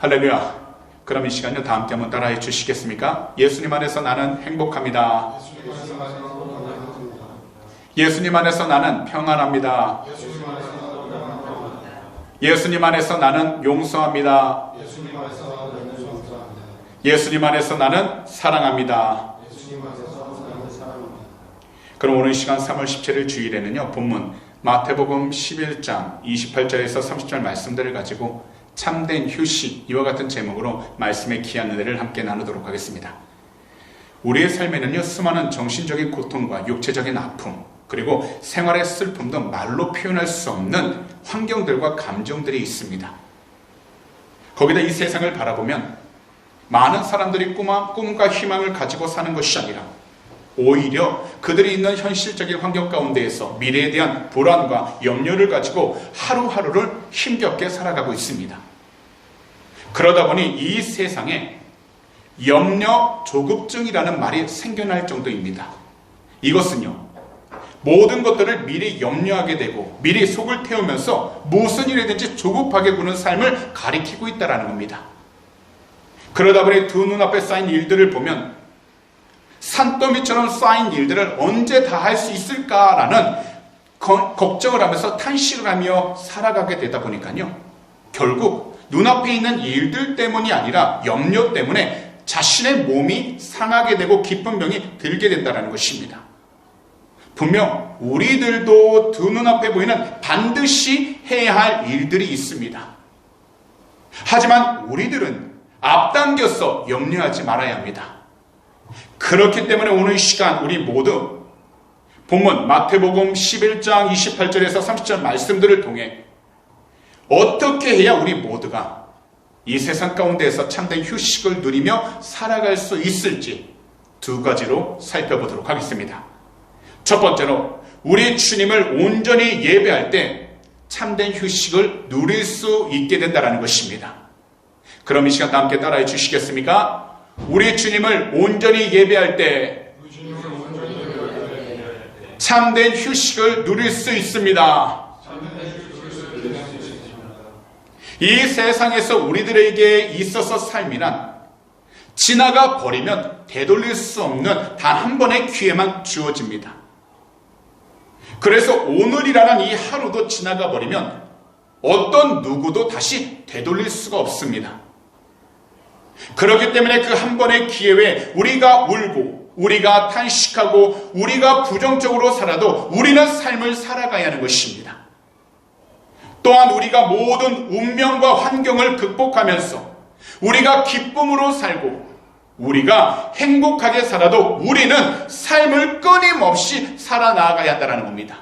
할렐루야. 그럼 이 시간요 다 함께 한번 따라해 주시겠습니까? 예수님 안에서 나는 행복합니다. 예수님 안에서 나는 평안합니다. 예수님 안에서 나는 용서합니다. 예수님 안에서 나는 사랑합니다. 그럼 오늘 시간 3월 17일 주일에는요, 본문 마태복음 11장 28절에서 30절 말씀들을 가지고 참된 휴식, 이와 같은 제목으로 말씀의 귀한 은혜를 함께 나누도록 하겠습니다. 우리의 삶에는요, 수많은 정신적인 고통과 육체적인 아픔, 그리고 생활의 슬픔 등 말로 표현할 수 없는 환경들과 감정들이 있습니다. 거기다 이 세상을 바라보면 많은 사람들이 꿈과 희망을 가지고 사는 것이 아니라 오히려 그들이 있는 현실적인 환경 가운데에서 미래에 대한 불안과 염려를 가지고 하루하루를 힘겹게 살아가고 있습니다. 그러다 보니 이 세상에 염려 조급증이라는 말이 생겨날 정도입니다. 이것은요, 모든 것들을 미리 염려하게 되고 미리 속을 태우면서 무슨 일이든지 조급하게 구는 삶을 가리키고 있다는 겁니다. 그러다 보니 두 눈앞에 쌓인 일들을 보면 산더미처럼 쌓인 일들을 언제 다 할 수 있을까라는 걱정을 하면서 탄식을 하며 살아가게 되다 보니까요, 결국 눈앞에 있는 일들 때문이 아니라 염려 때문에 자신의 몸이 상하게 되고 깊은 병이 들게 된다는 것입니다. 분명 우리들도 두 눈앞에 보이는 반드시 해야 할 일들이 있습니다. 하지만 우리들은 앞당겨서 염려하지 말아야 합니다. 그렇기 때문에 오늘 이 시간 우리 모두 본문 마태복음 11장 28절에서 30절 말씀들을 통해 어떻게 해야 우리 모두가 이 세상 가운데에서 참된 휴식을 누리며 살아갈 수 있을지 두 가지로 살펴보도록 하겠습니다. 첫 번째로, 우리 주님을 온전히 예배할 때 참된 휴식을 누릴 수 있게 된다는 것입니다. 그럼 이 시간 다 함께 따라해 주시겠습니까? 우리 주님을 온전히 예배할 때 참된 휴식을 누릴 수 있습니다. 이 세상에서 우리들에게 있어서 삶이란 지나가 버리면 되돌릴 수 없는 단 한 번의 기회만 주어집니다. 그래서 오늘이라는 이 하루도 지나가 버리면 어떤 누구도 다시 되돌릴 수가 없습니다. 그렇기 때문에 그 한 번의 기회에 우리가 울고 우리가 탄식하고 우리가 부정적으로 살아도 우리는 삶을 살아가야 하는 것입니다. 또한 우리가 모든 운명과 환경을 극복하면서 우리가 기쁨으로 살고 우리가 행복하게 살아도 우리는 삶을 끊임없이 살아나가야 한다는 겁니다.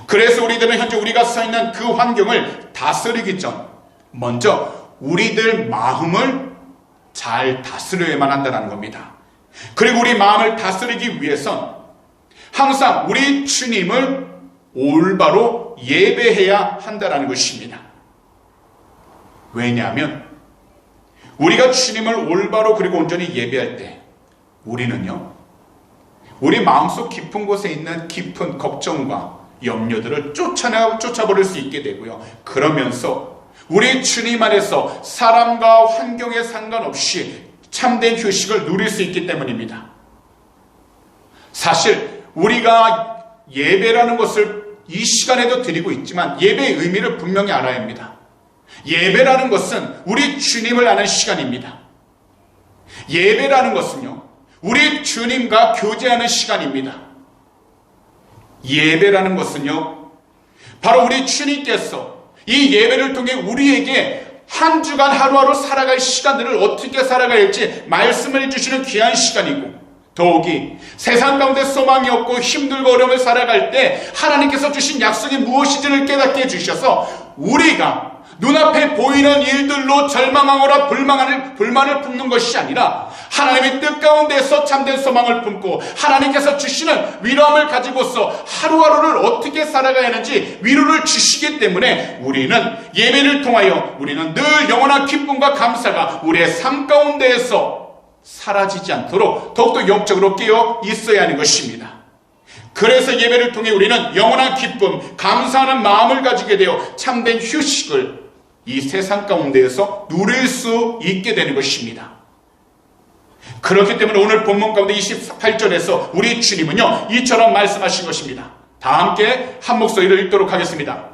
그래서 우리들은 현재 우리가 서 있는 그 환경을 다스리기 전 먼저 우리들 마음을 잘 다스려야만 한다는 겁니다. 그리고 우리 마음을 다스리기 위해선 항상 우리 주님을 올바로 예배해야 한다는 것입니다. 왜냐하면 우리가 주님을 올바로 그리고 온전히 예배할 때 우리는요, 우리 마음속 깊은 곳에 있는 깊은 걱정과 염려들을 쫓아버릴 수 있게 되고요, 그러면서 우리 주님 안에서 사람과 환경에 상관없이 참된 휴식을 누릴 수 있기 때문입니다. 사실 우리가 예배라는 것을 이 시간에도 드리고 있지만 예배의 의미를 분명히 알아야 합니다. 예배라는 것은 우리 주님을 아는 시간입니다. 예배라는 것은요, 우리 주님과 교제하는 시간입니다. 예배라는 것은요, 바로 우리 주님께서 이 예배를 통해 우리에게 한 주간 하루하루 살아갈 시간들을 어떻게 살아가야 할지 말씀을 해주시는 귀한 시간이고, 더욱이 세상 가운데 소망이 없고 힘들고 어려움을 살아갈 때 하나님께서 주신 약속이 무엇인지를 깨닫게 해주셔서 우리가 눈앞에 보이는 일들로 절망하거나 불만을 품는 것이 아니라 하나님의 뜻 가운데서 참된 소망을 품고 하나님께서 주시는 위로함을 가지고서 하루하루를 어떻게 살아가야 하는지 위로를 주시기 때문에 우리는 예배를 통하여 우리는 늘 영원한 기쁨과 감사가 우리의 삶 가운데에서 사라지지 않도록 더욱더 영적으로 깨어 있어야 하는 것입니다. 그래서 예배를 통해 우리는 영원한 기쁨, 감사하는 마음을 가지게 되어 참된 휴식을 이 세상 가운데에서 누릴 수 있게 되는 것입니다. 그렇기 때문에 오늘 본문 가운데 28절에서 우리 주님은요, 이처럼 말씀하신 것입니다. 다 함께 한 목소리를 읽도록 하겠습니다.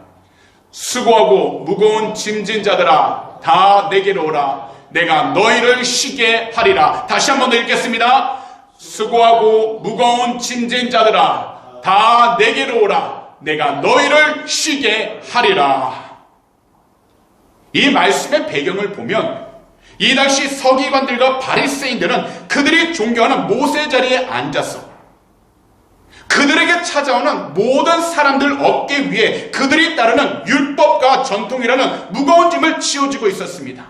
수고하고 무거운 짐진 자들아, 다 내게로 오라. 내가 너희를 쉬게 하리라. 다시 한 번 더 읽겠습니다. 수고하고 무거운 짐진 자들아, 다 내게로 오라. 내가 너희를 쉬게 하리라. 이 말씀의 배경을 보면 이 당시 서기관들과 바리새인들은 그들이 존경하는 모세 자리에 앉아서 그들에게 찾아오는 모든 사람들 어깨 위에 그들이 따르는 율법과 전통이라는 무거운 짐을 지어주고 있었습니다.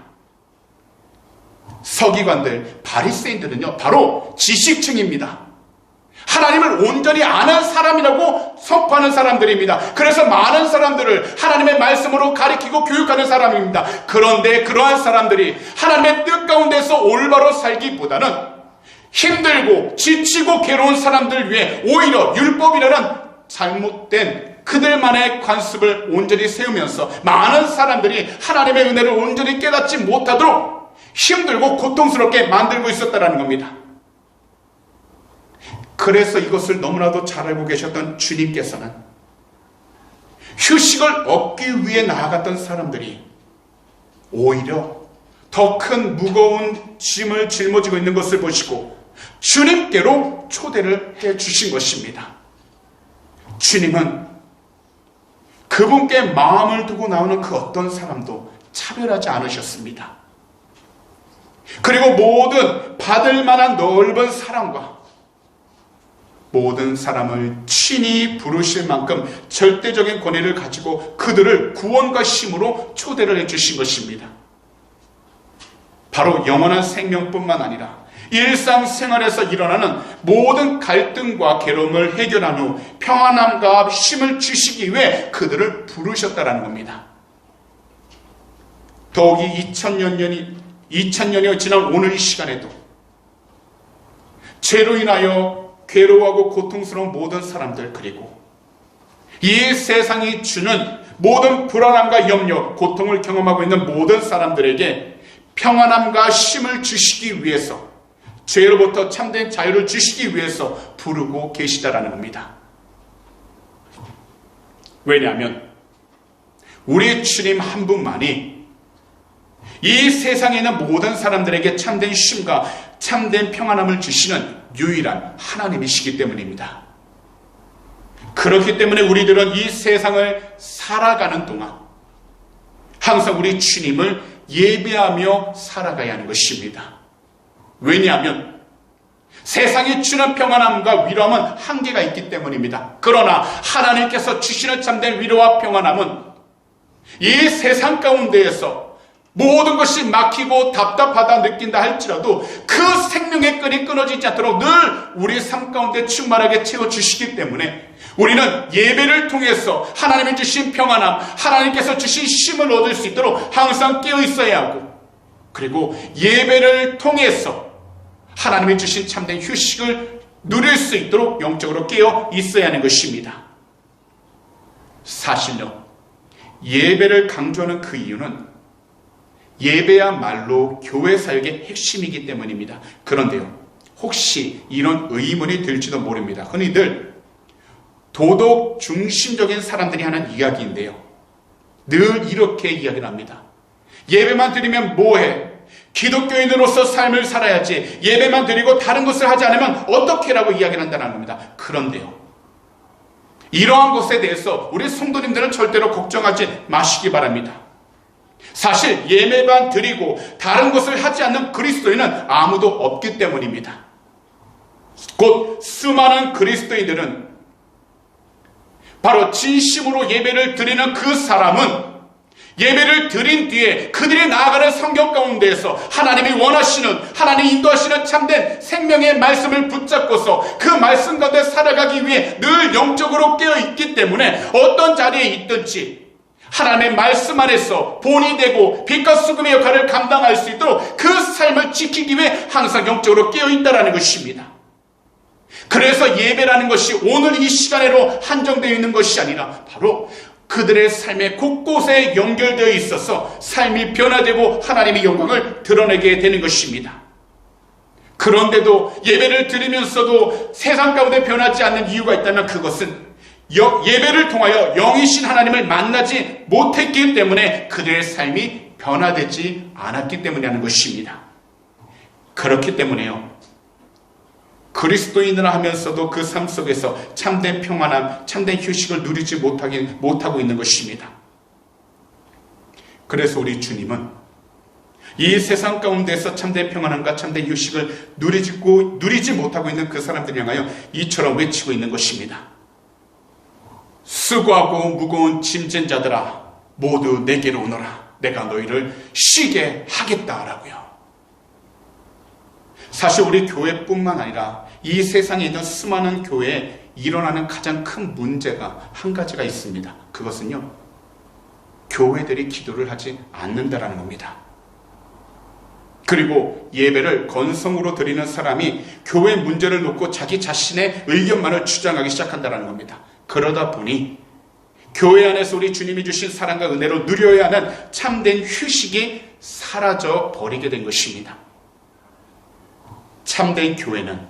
서기관들, 바리새인들은요, 바로 지식층입니다. 하나님을 온전히 아는 사람이라고 선포하는 사람들입니다. 그래서 많은 사람들을 하나님의 말씀으로 가리키고 교육하는 사람입니다. 그런데 그러한 사람들이 하나님의 뜻 가운데서 올바로 살기보다는 힘들고 지치고 괴로운 사람들 위해 오히려 율법이라는 잘못된 그들만의 관습을 온전히 세우면서 많은 사람들이 하나님의 은혜를 온전히 깨닫지 못하도록 힘들고 고통스럽게 만들고 있었다는 겁니다. 그래서 이것을 너무나도 잘 알고 계셨던 주님께서는 휴식을 얻기 위해 나아갔던 사람들이 오히려 더 큰 무거운 짐을 짊어지고 있는 것을 보시고 주님께로 초대를 해 주신 것입니다. 주님은 그분께 마음을 두고 나오는 그 어떤 사람도 차별하지 않으셨습니다. 그리고 모든 받을 만한 넓은 사랑과 모든 사람을 친히 부르실 만큼 절대적인 권위를 가지고 그들을 구원과 힘으로 초대를 해주신 것입니다. 바로 영원한 생명뿐만 아니라 일상생활에서 일어나는 모든 갈등과 괴로움을 해결한 후 평안함과 힘을 주시기 위해 그들을 부르셨다는 겁니다. 더욱이 2000년이 지난 오늘 이 시간에도 죄로 인하여 괴로워하고 고통스러운 모든 사람들, 그리고 이 세상이 주는 모든 불안함과 염려, 고통을 경험하고 있는 모든 사람들에게 평안함과 힘을 주시기 위해서, 죄로부터 참된 자유를 주시기 위해서 부르고 계시다라는 겁니다. 왜냐하면 우리 주님 한 분만이 이 세상에 있는 모든 사람들에게 참된 쉼과 참된 평안함을 주시는 유일한 하나님이시기 때문입니다. 그렇기 때문에 우리들은 이 세상을 살아가는 동안 항상 우리 주님을 예배하며 살아가야 하는 것입니다. 왜냐하면 세상이 주는 평안함과 위로함은 한계가 있기 때문입니다. 그러나 하나님께서 주시는 참된 위로와 평안함은 이 세상 가운데에서 모든 것이 막히고 답답하다 느낀다 할지라도 그 생명의 끈이 끊어지지 않도록 늘 우리 삶 가운데 충만하게 채워주시기 때문에 우리는 예배를 통해서 하나님이 주신 평안함, 하나님께서 주신 힘을 얻을 수 있도록 항상 깨어 있어야 하고, 그리고 예배를 통해서 하나님이 주신 참된 휴식을 누릴 수 있도록 영적으로 깨어 있어야 하는 것입니다. 사실요, 예배를 강조하는 그 이유는 예배야말로 교회 사역의 핵심이기 때문입니다. 그런데요, 혹시 이런 의문이 들지도 모릅니다. 흔히들 도덕 중심적인 사람들이 하는 이야기인데요, 늘 이렇게 이야기를 합니다. 예배만 드리면 뭐해? 기독교인으로서 삶을 살아야지. 예배만 드리고 다른 것을 하지 않으면 어떻게 라고 이야기를 한다는 겁니다. 그런데요, 이러한 것에 대해서 우리 성도님들은 절대로 걱정하지 마시기 바랍니다. 사실 예배만 드리고 다른 것을 하지 않는 그리스도인은 아무도 없기 때문입니다. 곧 수많은 그리스도인들은 바로 진심으로 예배를 드리는 그 사람은 예배를 드린 뒤에 그들이 나아가는 성경 가운데에서 하나님이 원하시는, 하나님 인도하시는 참된 생명의 말씀을 붙잡고서 그 말씀 가운데 살아가기 위해 늘 영적으로 깨어있기 때문에 어떤 자리에 있든지 하나님의 말씀 안에서 본이 되고 빛과 수금의 역할을 감당할 수 있도록 그 삶을 지키기 위해 항상 영적으로 깨어있다는 것입니다. 그래서 예배라는 것이 오늘 이 시간으로 한정되어 있는 것이 아니라 바로 그들의 삶의 곳곳에 연결되어 있어서 삶이 변화되고 하나님의 영광을 드러내게 되는 것입니다. 그런데도 예배를 드리면서도 세상 가운데 변하지 않는 이유가 있다면 그것은 예배를 통하여 영이신 하나님을 만나지 못했기 때문에 그들의 삶이 변화되지 않았기 때문이라는 것입니다. 그렇기 때문에요, 그리스도인을 하면서도 그 삶 속에서 참된 평안함, 참된 휴식을 누리지 못하고 있는 것입니다. 그래서 우리 주님은 이 세상 가운데서 참된 평안함과 참된 휴식을 누리지 못하고 있는 그 사람들을 향하여 이처럼 외치고 있는 것입니다. 수고하고 무거운 짐진 자들아, 모두 내게로 오너라. 내가 너희를 쉬게 하겠다라고요. 사실 우리 교회뿐만 아니라 이 세상에 있는 수많은 교회에 일어나는 가장 큰 문제가 한 가지가 있습니다. 그것은요, 교회들이 기도를 하지 않는다라는 겁니다. 그리고 예배를 건성으로 드리는 사람이 교회 문제를 놓고 자기 자신의 의견만을 주장하기 시작한다는 겁니다. 그러다 보니 교회 안에서 우리 주님이 주신 사랑과 은혜로 누려야 하는 참된 휴식이 사라져 버리게 된 것입니다. 참된 교회는,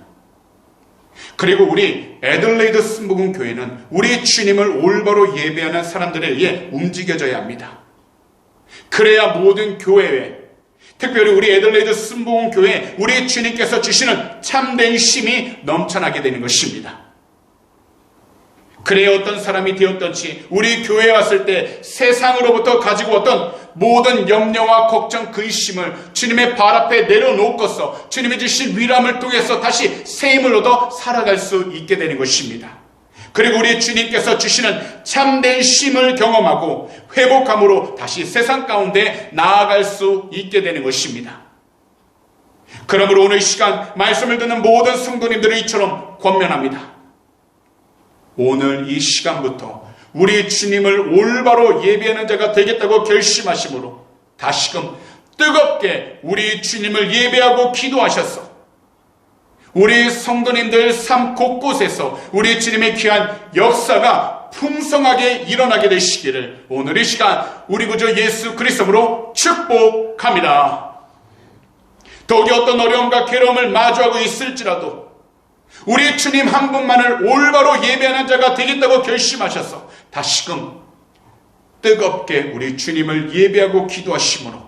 그리고 우리 애들레이드 순복음 교회는 우리 주님을 올바로 예배하는 사람들에 의해 움직여져야 합니다. 그래야 모든 교회에, 특별히 우리 애들레이드 순복음 교회에 우리 주님께서 주시는 참된 쉼이 넘쳐나게 되는 것입니다. 그래야 어떤 사람이 되었던지 우리 교회에 왔을 때 세상으로부터 가지고 왔던 모든 염려와 걱정, 근심을 주님의 발 앞에 내려놓고서 주님이 주신 위로함을 통해서 다시 새 힘을 얻어 살아갈 수 있게 되는 것입니다. 그리고 우리 주님께서 주시는 참된 쉼을 경험하고 회복함으로 다시 세상 가운데 나아갈 수 있게 되는 것입니다. 그러므로 오늘 이 시간 말씀을 듣는 모든 성도님들을 이처럼 권면합니다. 오늘 이 시간부터 우리 주님을 올바로 예배하는 자가 되겠다고 결심하심으로 다시금 뜨겁게 우리 주님을 예배하고 기도하셔서 우리 성도님들 삶 곳곳에서 우리 주님의 귀한 역사가 풍성하게 일어나게 되시기를 오늘 이 시간 우리 구주 예수 그리스도로 축복합니다. 더욱이 어떤 어려움과 괴로움을 마주하고 있을지라도 우리 주님 한 분만을 올바로 예배하는 자가 되겠다고 결심하셔서 다시금 뜨겁게 우리 주님을 예배하고 기도하심으로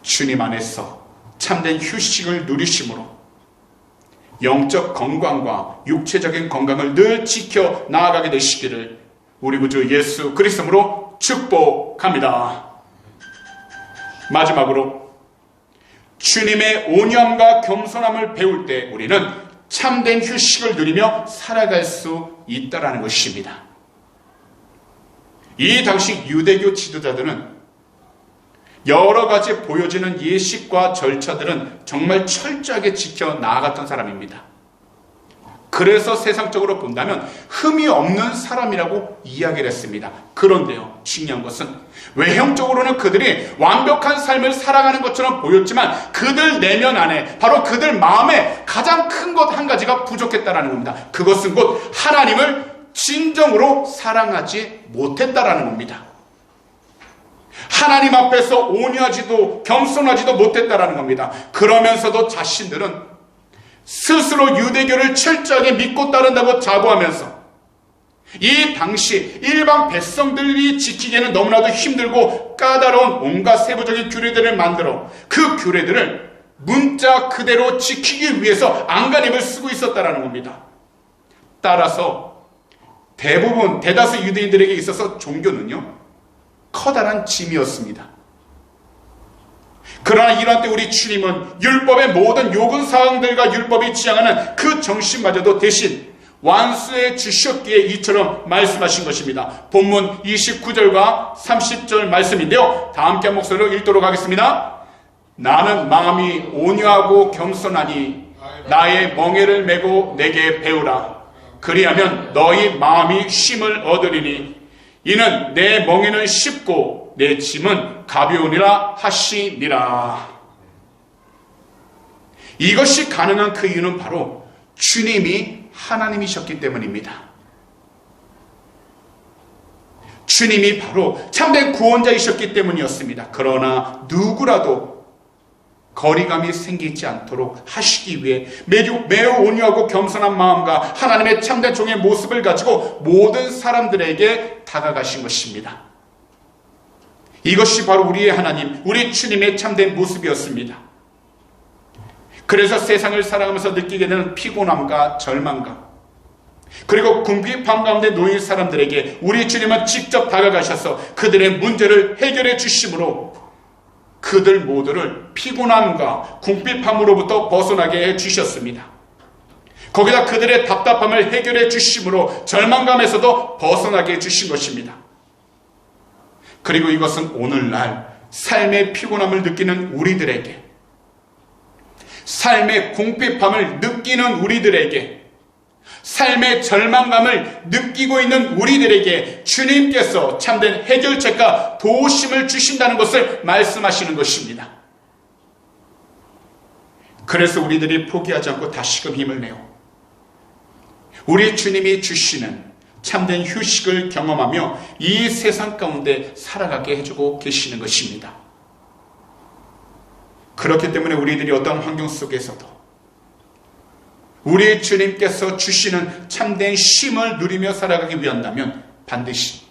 주님 안에서 참된 휴식을 누리심으로 영적 건강과 육체적인 건강을 늘 지켜 나아가게 되시기를 우리 구주 예수 그리스도로 축복합니다. 마지막으로 주님의 온유함과 겸손함을 배울 때 우리는 참된 휴식을 누리며 살아갈 수 있다라는 것입니다. 이 당시 유대교 지도자들은 여러 가지 보여지는 예식과 절차들은 정말 철저하게 지켜 나아갔던 사람입니다. 그래서 세상적으로 본다면 흠이 없는 사람이라고 이야기를 했습니다. 그런데요, 중요한 것은 외형적으로는 그들이 완벽한 삶을 살아가는 것처럼 보였지만 그들 내면 안에, 바로 그들 마음에 가장 큰 것 한 가지가 부족했다라는 겁니다. 그것은 곧 하나님을 진정으로 사랑하지 못했다라는 겁니다. 하나님 앞에서 온유하지도 겸손하지도 못했다라는 겁니다. 그러면서도 자신들은 스스로 유대교를 철저하게 믿고 따른다고 자부하면서 이 당시 일반 백성들이 지키기에는 너무나도 힘들고 까다로운 온갖 세부적인 규례들을 만들어 그 규례들을 문자 그대로 지키기 위해서 안간힘을 쓰고 있었다는 겁니다. 따라서 대다수 유대인들에게 있어서 종교는요, 커다란 짐이었습니다. 그러나 이런 때 우리 주님은 율법의 모든 요구사항들과 율법이 지향하는 그 정신마저도 대신 완수해 주셨기에 이처럼 말씀하신 것입니다. 본문 29절과 30절 말씀인데요, 다 함께 한 목소리로 읽도록 하겠습니다. 나는 마음이 온유하고 겸손하니 나의 멍에를 메고 내게 배우라. 그리하면 너희 마음이 쉼을 얻으리니 이는 내 멍에는 쉽고 내 짐은 가벼우니라 하시니라. 이것이 가능한 그 이유는 바로 주님이 하나님이셨기 때문입니다. 주님이 바로 참된 구원자이셨기 때문이었습니다. 그러나 누구라도 거리감이 생기지 않도록 하시기 위해 매우 온유하고 겸손한 마음과 하나님의 참된 종의 모습을 가지고 모든 사람들에게 다가가신 것입니다. 이것이 바로 우리의 하나님, 우리 주님의 참된 모습이었습니다. 그래서 세상을 살아가면서 느끼게 되는 피곤함과 절망감, 그리고 궁핍함 가운데 놓인 사람들에게 우리 주님은 직접 다가가셔서 그들의 문제를 해결해 주심으로 그들 모두를 피곤함과 궁핍함으로부터 벗어나게 해주셨습니다. 거기다 그들의 답답함을 해결해 주심으로 절망감에서도 벗어나게 해주신 것입니다. 그리고 이것은 오늘날 삶의 피곤함을 느끼는 우리들에게, 삶의 궁핍함을 느끼는 우리들에게, 삶의 절망감을 느끼고 있는 우리들에게 주님께서 참된 해결책과 도우심을 주신다는 것을 말씀하시는 것입니다. 그래서 우리들이 포기하지 않고 다시금 힘을 내어 우리 주님이 주시는 참된 휴식을 경험하며 이 세상 가운데 살아가게 해주고 계시는 것입니다. 그렇기 때문에 우리들이 어떤 환경 속에서도 우리 주님께서 주시는 참된 쉼을 누리며 살아가기 위한다면 반드시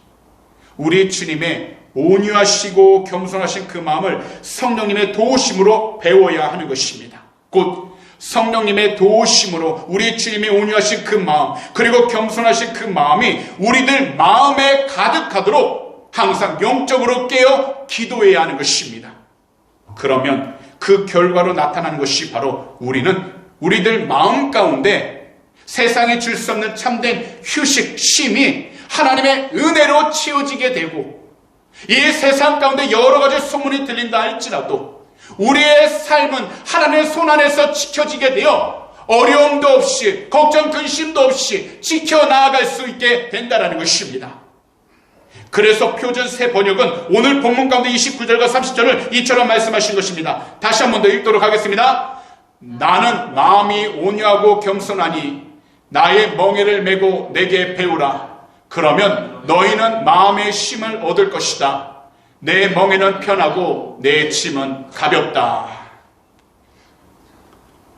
우리 주님의 온유하시고 겸손하신 그 마음을 성령님의 도우심으로 배워야 하는 것입니다. 곧 성령님의 도우심으로 우리 주님의 온유하신 그 마음, 그리고 겸손하신 그 마음이 우리들 마음에 가득하도록 항상 영적으로 깨어 기도해야 하는 것입니다. 그러면 그 결과로 나타나는 것이 바로 우리들 마음 가운데 세상에 줄 수 없는 참된 휴식, 쉼이 하나님의 은혜로 채워지게 되고, 이 세상 가운데 여러 가지 소문이 들린다 할지라도 우리의 삶은 하나님의 손 안에서 지켜지게 되어 어려움도 없이 걱정 근심도 없이 지켜나갈 수 있게 된다는 것입니다. 그래서 표준 새 번역은 오늘 본문 가운데 29절과 30절을 이처럼 말씀하신 것입니다. 다시 한 번 더 읽도록 하겠습니다. 나는 마음이 온유하고 겸손하니 나의 멍에를 메고 내게 배우라. 그러면 너희는 마음의 쉼을 얻을 것이다. 내 멍에는 편하고 내 짐은 가볍다.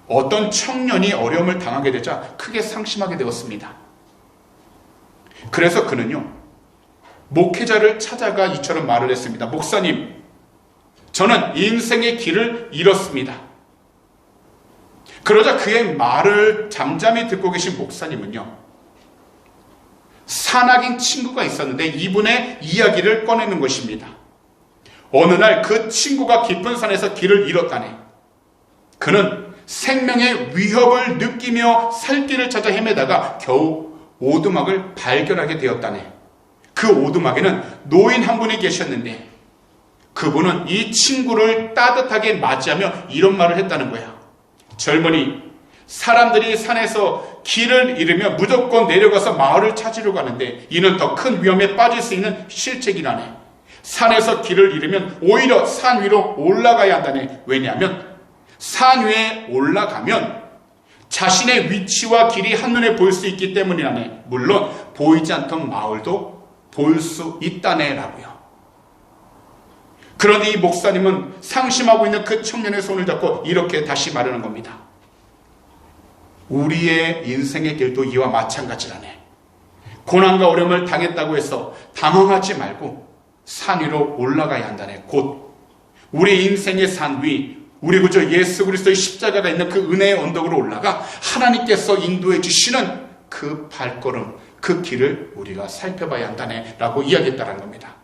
어떤 청년이 어려움을 당하게 되자 크게 상심하게 되었습니다. 그래서 그는요, 목회자를 찾아가 이처럼 말을 했습니다. 목사님, 저는 인생의 길을 잃었습니다. 그러자 그의 말을 잠잠히 듣고 계신 목사님은요, 산악인 친구가 있었는데 이분의 이야기를 꺼내는 것입니다. 어느 날 그 친구가 깊은 산에서 길을 잃었다네. 그는 생명의 위협을 느끼며 살 길을 찾아 헤매다가 겨우 오두막을 발견하게 되었다네. 그 오두막에는 노인 한 분이 계셨는데 그분은 이 친구를 따뜻하게 맞이하며 이런 말을 했다는 거야. 젊은이, 사람들이 산에서 길을 잃으면 무조건 내려가서 마을을 찾으려고 하는데 이는 더 큰 위험에 빠질 수 있는 실책이라네. 산에서 길을 잃으면 오히려 산 위로 올라가야 한다네. 왜냐하면 산 위에 올라가면 자신의 위치와 길이 한눈에 보일 수 있기 때문이라네. 물론 보이지 않던 마을도 볼 수 있다네 라고요. 그런데 이 목사님은 상심하고 있는 그 청년의 손을 잡고 이렇게 다시 말하는 겁니다. 우리의 인생의 길도 이와 마찬가지라네. 고난과 어려움을 당했다고 해서 당황하지 말고 산 위로 올라가야 한다네. 곧 우리 인생의 산 위, 우리 구주 예수 그리스도의 십자가가 있는 그 은혜의 언덕으로 올라가 하나님께서 인도해 주시는 그 발걸음, 그 길을 우리가 살펴봐야 한다네 라고 이야기했다는 겁니다.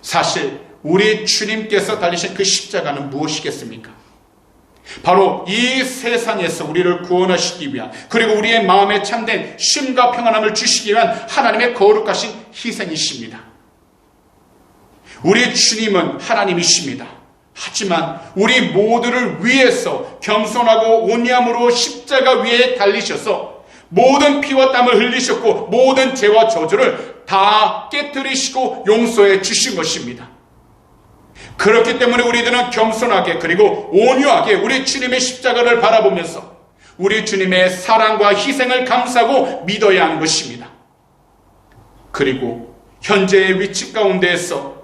사실 우리 주님께서 달리신 그 십자가는 무엇이겠습니까? 바로 이 세상에서 우리를 구원하시기 위한, 그리고 우리의 마음에 참된 쉼과 평안함을 주시기 위한 하나님의 거룩하신 희생이십니다. 우리 주님은 하나님이십니다. 하지만 우리 모두를 위해서 겸손하고 온유함으로 십자가 위에 달리셔서 모든 피와 땀을 흘리셨고 모든 죄와 저주를 다 깨뜨리시고 용서해 주신 것입니다. 그렇기 때문에 우리들은 겸손하게 그리고 온유하게 우리 주님의 십자가를 바라보면서 우리 주님의 사랑과 희생을 감사하고 믿어야 하는 것입니다. 그리고 현재의 위치 가운데에서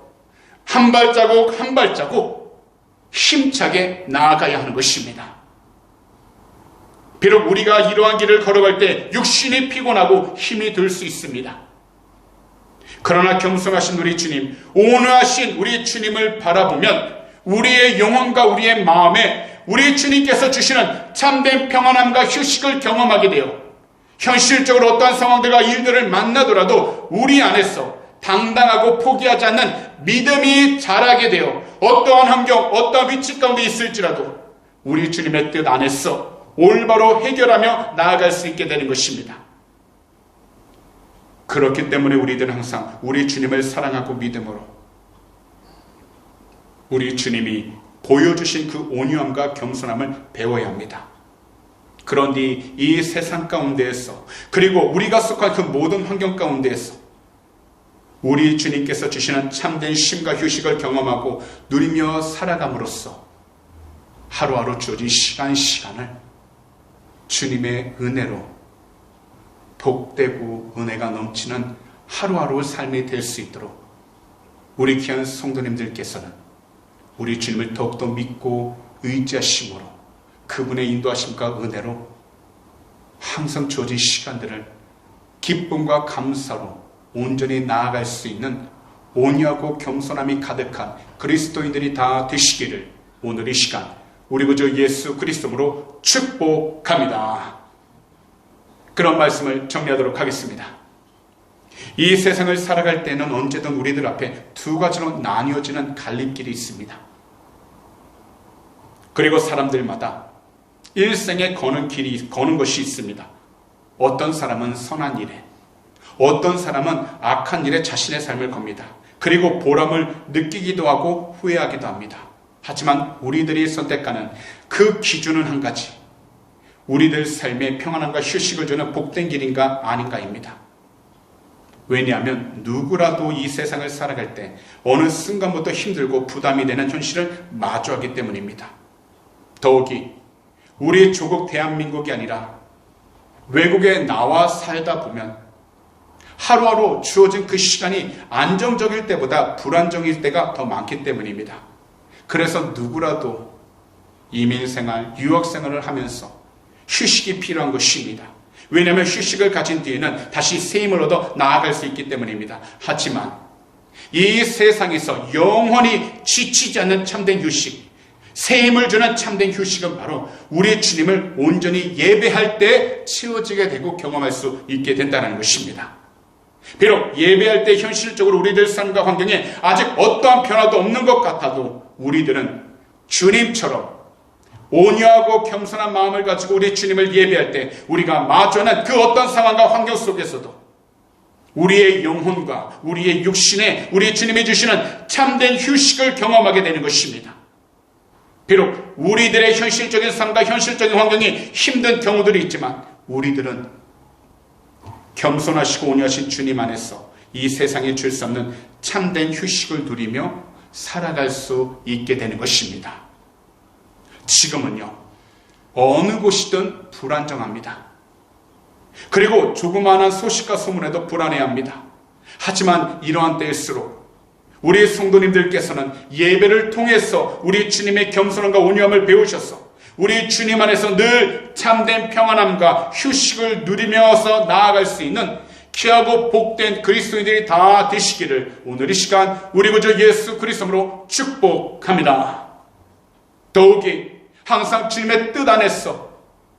한 발자국 한 발자국 힘차게 나아가야 하는 것입니다. 비록 우리가 이러한 길을 걸어갈 때 육신이 피곤하고 힘이 들 수 있습니다. 그러나 겸손하신 우리 주님, 온유하신 우리 주님을 바라보면 우리의 영혼과 우리의 마음에 우리 주님께서 주시는 참된 평안함과 휴식을 경험하게 되어 현실적으로 어떠한 상황들과 일들을 만나더라도 우리 안에서 당당하고 포기하지 않는 믿음이 자라게 되어 어떠한 환경, 어떠한 위치 가운데 있을지라도 우리 주님의 뜻 안에서 올바로 해결하며 나아갈 수 있게 되는 것입니다. 그렇기 때문에 우리들은 항상 우리 주님을 사랑하고 믿음으로 우리 주님이 보여주신 그 온유함과 겸손함을 배워야 합니다. 그런데 이 세상 가운데에서 그리고 우리가 속한 그 모든 환경 가운데에서 우리 주님께서 주시는 참된 쉼과 휴식을 경험하고 누리며 살아감으로써 하루하루 주어진 시간을 주님의 은혜로 복되고 은혜가 넘치는 하루하루 삶이 될 수 있도록 우리 귀한 성도님들께서는 우리 주님을 더욱더 믿고 의지하심으로 그분의 인도하심과 은혜로 항상 주어진 시간들을 기쁨과 감사로 온전히 나아갈 수 있는 온유하고 겸손함이 가득한 그리스도인들이 다 되시기를 오늘 이 시간 우리 구주 예수 그리스도로 축복합니다. 그런 말씀을 정리하도록 하겠습니다. 이 세상을 살아갈 때는 언제든 우리들 앞에 두 가지로 나뉘어지는 갈림길이 있습니다. 그리고 사람들마다 일생에 거는 것이 있습니다. 어떤 사람은 선한 일에, 어떤 사람은 악한 일에 자신의 삶을 겁니다. 그리고 보람을 느끼기도 하고 후회하기도 합니다. 하지만 우리들이 선택하는 그 기준은 한 가지, 우리들 삶에 평안함과 휴식을 주는 복된 길인가 아닌가입니다. 왜냐하면 누구라도 이 세상을 살아갈 때 어느 순간부터 힘들고 부담이 되는 현실을 마주하기 때문입니다. 더욱이 우리 조국 대한민국이 아니라 외국에 나와 살다 보면 하루하루 주어진 그 시간이 안정적일 때보다 불안정일 때가 더 많기 때문입니다. 그래서 누구라도 이민생활, 유학생활을 하면서 휴식이 필요한 것입니다. 왜냐하면 휴식을 가진 뒤에는 다시 새 힘을 얻어 나아갈 수 있기 때문입니다. 하지만 이 세상에서 영원히 지치지 않는 참된 휴식, 새 힘을 주는 참된 휴식은 바로 우리 주님을 온전히 예배할 때 채워지게 되고 경험할 수 있게 된다는 것입니다. 비록 예배할 때 현실적으로 우리들 삶과 환경에 아직 어떠한 변화도 없는 것 같아도 우리들은 주님처럼 온유하고 겸손한 마음을 가지고 우리 주님을 예배할 때 우리가 마주하는 그 어떤 상황과 환경 속에서도 우리의 영혼과 우리의 육신에 우리 주님이 주시는 참된 휴식을 경험하게 되는 것입니다. 비록 우리들의 현실적인 삶과 현실적인 환경이 힘든 경우들이 있지만 우리들은 겸손하시고 온유하신 주님 안에서 이 세상에 줄 수 없는 참된 휴식을 누리며 살아갈 수 있게 되는 것입니다. 지금은요, 어느 곳이든 불안정합니다. 그리고 조그마한 소식과 소문에도 불안해합니다. 하지만 이러한 때일수록 우리 성도님들께서는 예배를 통해서 우리 주님의 겸손함과 온유함을 배우셔서 우리 주님 안에서 늘 참된 평안함과 휴식을 누리면서 나아갈 수 있는 귀하고 복된 그리스도인들이 다 되시기를 오늘 이 시간 우리 구주 예수 그리스도로 축복합니다. 더욱이 항상 주님의 뜻 안에서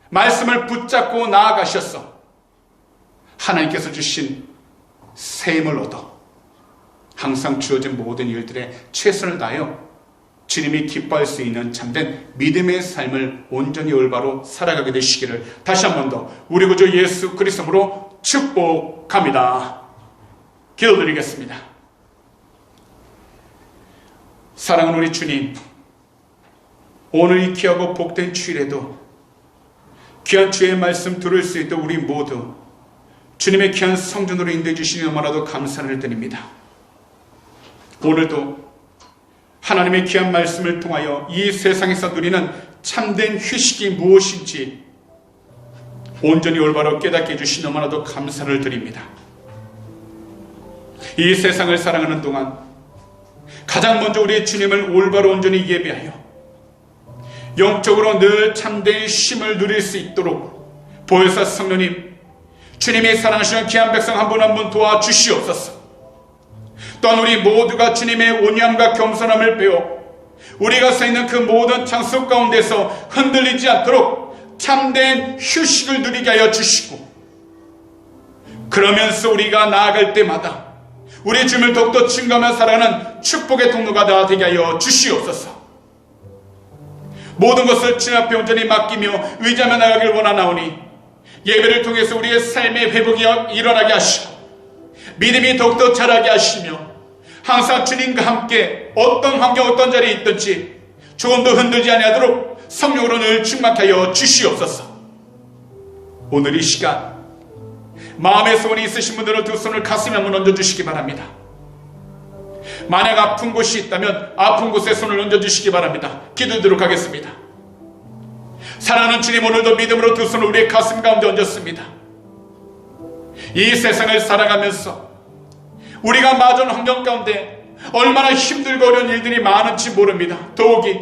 말씀을 붙잡고 나아가셔서 하나님께서 주신 새 힘을 얻어 항상 주어진 모든 일들에 최선을 다하여 주님이 기뻐할 수 있는 참된 믿음의 삶을 온전히 올바로 살아가게 되시기를 다시 한 번 더 우리 구주 예수 그리스도로 축복합니다. 기도드리겠습니다. 사랑하는 우리 주님, 오늘 이 귀하고 복된 주일에도 귀한 주의 말씀 들을 수 있도록 우리 모두 주님의 귀한 성전으로 인도해 주시니 너무나도 감사를 드립니다. 오늘도 하나님의 귀한 말씀을 통하여 이 세상에서 누리는 참된 휴식이 무엇인지 온전히 올바로 깨닫게 해주시니 너무나도 감사를 드립니다. 이 세상을 살아가는 동안 가장 먼저 우리 주님을 올바로 온전히 예배하여 영적으로 늘 참된 쉼을 누릴 수 있도록 보혜사 성령님, 주님이 사랑하시는 귀한 백성 한 분 한 분 도와주시옵소서. 또한 우리 모두가 주님의 온유함과 겸손함을 배워 우리가 서 있는 그 모든 장소 가운데서 흔들리지 않도록 참된 휴식을 누리게 하여 주시고, 그러면서 우리가 나아갈 때마다 우리 주님을 더욱더 증거하며 살아가는 축복의 통로가 되게 하여 주시옵소서. 모든 것을 주님 앞에 온전히 맡기며 의지하며 나가길 원하나오니 예배를 통해서 우리의 삶의 회복이 일어나게 하시고 믿음이 더욱더 자라게 하시며 항상 주님과 함께 어떤 환경 어떤 자리에 있든지 조금도 흔들지 아니하도록 성령으로 늘 충만케 하여 주시옵소서. 오늘 이 시간 마음의 소원이 있으신 분들은 두 손을 가슴에 한번 얹어주시기 바랍니다. 만약 아픈 곳이 있다면 아픈 곳에 손을 얹어주시기 바랍니다. 기도드리도록 하겠습니다. 사랑하는 주님, 오늘도 믿음으로 두 손을 우리의 가슴 가운데 얹었습니다. 이 세상을 살아가면서 우리가 맞은 환경 가운데 얼마나 힘들고 어려운 일들이 많은지 모릅니다. 더욱이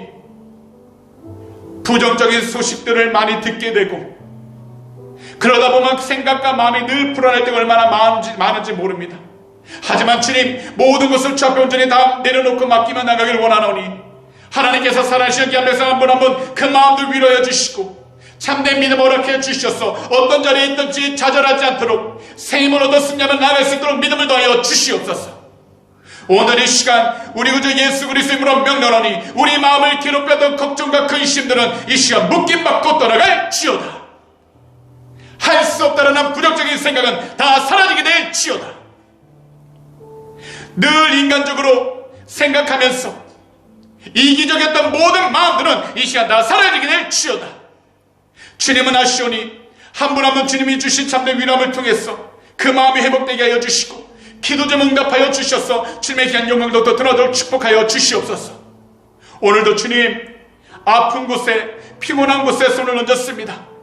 부정적인 소식들을 많이 듣게 되고 그러다 보면 생각과 마음이 늘 불안할 때가 얼마나 많은지 모릅니다. 하지만 주님, 모든 것을 주 앞에 온전히 다 내려놓고 맡기며 나가길 원하노니 하나님께서 살아계신 귀한 백성 한 분 한 분 그 마음들 위로해 주시고 참된 믿음 허락해 주셔서 어떤 자리에 있든지 좌절하지 않도록 새 힘을 얻어 승리하며 나아갈 수 있도록 믿음을 더하여 주시옵소서. 오늘 이 시간 우리 구주 예수 그리스도의 이름으로 명령하니 우리 마음을 괴롭혔던 걱정과 근심들은 이 시간 묶임받고 떠나갈지어다. 할 수 없다라는 부정적인 생각은 다 사라지게 될지어다. 늘 인간적으로 생각하면서 이기적이었던 모든 마음들은 이 시간 다 사라지게 될지어다. 주님은 아시오니 한 분 한 분 주님이 주신 참된 위로함을 통해서 그 마음이 회복되게 하여 주시고 기도 좀 응답하여 주셔서 주님의 귀한 영광도 더 드러나도록 축복하여 주시옵소서. 오늘도 주님, 아픈 곳에 피곤한 곳에 손을 얹었습니다.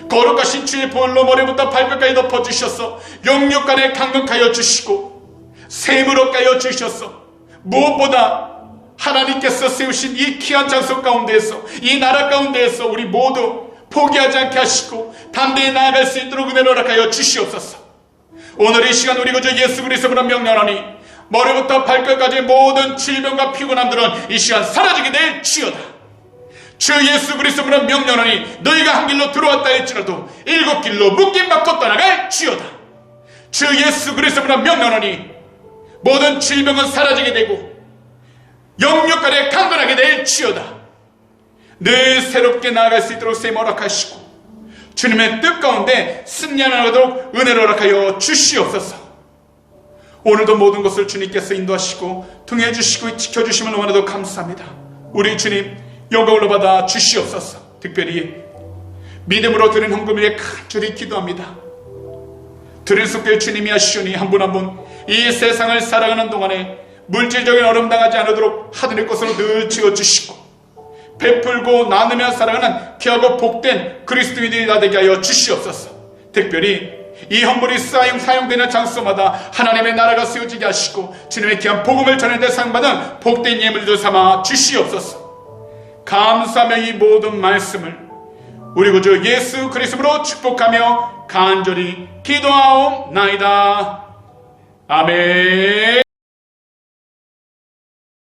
거룩하신 주의 보혈로 머리부터 발끝까지 덮어주셔서 영육간에 강력하여 주시고 샘을 얻게 하여 주셔서 무엇보다 하나님께서 세우신 이 귀한 장소 가운데에서 이 나라 가운데에서 우리 모두 포기하지 않게 하시고 담대히 나아갈 수 있도록 은혜를 허락하여 주시옵소서. 오늘 이 시간 우리 구주 예수 그리스도로 명령하니 머리부터 발끝까지 모든 질병과 피곤함들은 이 시간 사라지게 될지어다. 주 예수 그리스도로 명령하니 너희가 한 길로 들어왔다 할지라도 일곱 길로 묶임받고 떠나갈지어다. 주 예수 그리스도로 명령하니 모든 질병은 사라지게 되고 영육간에 강건하게 될지어다. 늘 새롭게 나아갈 수 있도록 셈 허락하시고 주님의 뜻 가운데 승리하도록 은혜를 허락하여 주시옵소서. 오늘도 모든 것을 주님께서 인도하시고 통해주시고 지켜주심을 원하도 감사합니다. 우리 주님 영광을 받아 주시옵소서. 특별히 믿음으로 드린 헌금 위에 간절히 기도합니다. 드린 속될 주님이 하시오니 한 분 한 분 이 세상을 살아가는 동안에 물질적인 어려움 당하지 않도록 하늘의 것으로 늘 지어주시고 베풀고 나누며 살아가는 귀하고 복된 그리스도인들이 다 되게 하여 주시옵소서. 특별히 이 헌물이 사용되는 장소마다 하나님의 나라가 세워지게 하시고 주님의 귀한 복음을 전하는 데 상받은 복된 예물들 삼아 주시옵소서. 감사하며 이 모든 말씀을 우리 구주 예수 그리스도로 축복하며 간절히 기도하옵나이다. 아멘.